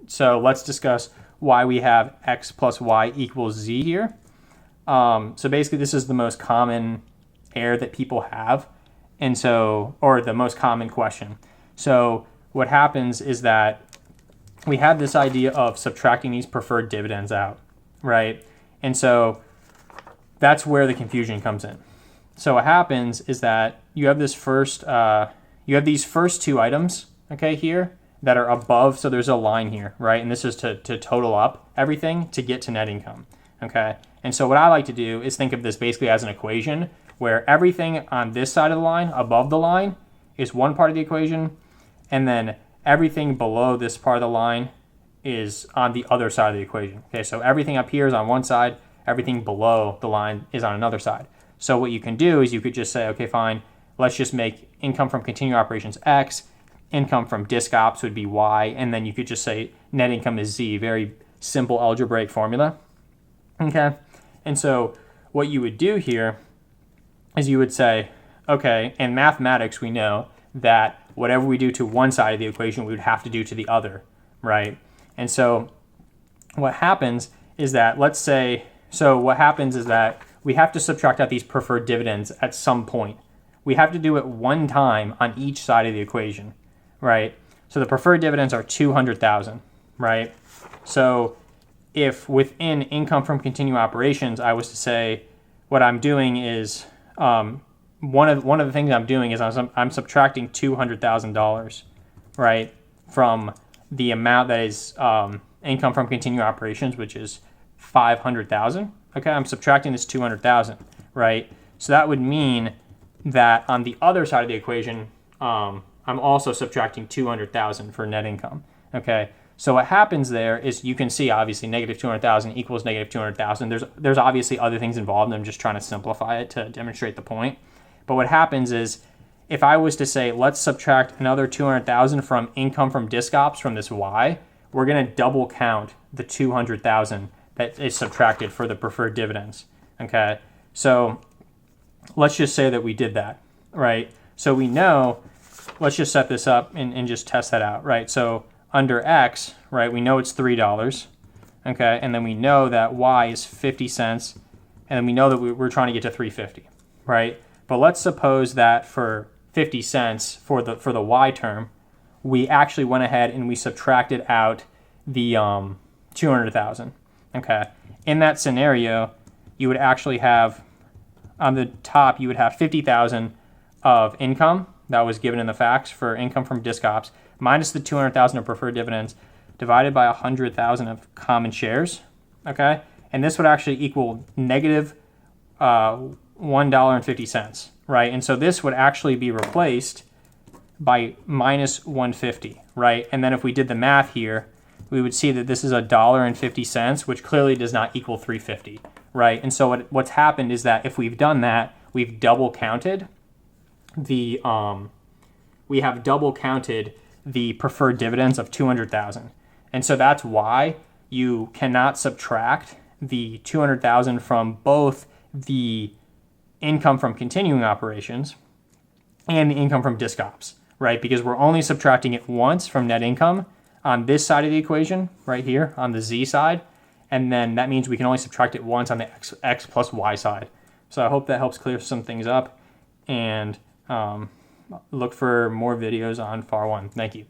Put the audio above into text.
So let's discuss why we have x plus y equals z here. So basically this is the most common error that people have. And so, or the most common question. So what happens is that we have this idea of subtracting these preferred dividends out, right? And so that's where the confusion comes in. So what happens is that you have this first, you have these first two items, okay, here that are above. So there's a line here, right? And this is to total up everything to get to net income, okay? And so what I like to do is think of this basically as an equation where everything on this side of the line, above the line, is one part of the equation, and then everything below this part of the line is on the other side of the equation. Okay, so everything up here is on one side, everything below the line is on another side. So what you can do is you could just say, okay, fine, let's just make income from continuing operations X, income from disc ops would be Y, and then you could just say net income is Z, very simple algebraic formula. Okay, and so what you would do here is you would say, okay, in mathematics we know that whatever we do to one side of the equation we would have to do to the other, right? And so what happens is that, let's say, so what happens is that we have to subtract out these preferred dividends at some point. We have to do it one time on each side of the equation, right? So the preferred dividends are 200,000, right? So if within income from continuing operations, I was to say what I'm doing is, one of the things I'm doing is I'm subtracting $200,000, right, from the amount that is income from continuing operations, which is 500,000. Okay, I'm subtracting this 200,000, right? So that would mean that on the other side of the equation, I'm also subtracting 200,000 for net income. Okay, so what happens there is you can see obviously negative 200,000 equals negative 200,000. There's obviously other things involved. I'm just trying to simplify it to demonstrate the point. But what happens is, if I was to say, let's subtract another 200,000 from income from disc ops from this Y, we're going to double count the 200,000 that is subtracted for the preferred dividends. Okay, so let's just say that we did that, right? So we know, let's just set this up and just test that out, right? So under X, right, we know it's $3, okay, and then we know that Y is 50 cents, and then we know that we're trying to get to 350, right? But let's suppose that for 50 cents for the Y term, we actually went ahead and we subtracted out the 200,000. Okay. In that scenario, you would actually have on the top, you would have 50,000 of income that was given in the facts for income from disc ops minus the 200,000 of preferred dividends divided by 100,000 of common shares. Okay. And this would actually equal negative $1.50, right? And so this would actually be replaced by minus 150, right? And then if we did the math here, we would see that this is $1.50, which clearly does not equal 350, right? And so what's happened is that if we've done that, we've double counted the preferred dividends of 200,000. And so that's why you cannot subtract the 200,000 from both the income from continuing operations and the income from disc ops, right? Because we're only subtracting it once from net income on this side of the equation, right here on the Z side, and then that means we can only subtract it once on the X plus Y side. So I hope that helps clear some things up, and look for more videos on FAR 1. Thank you.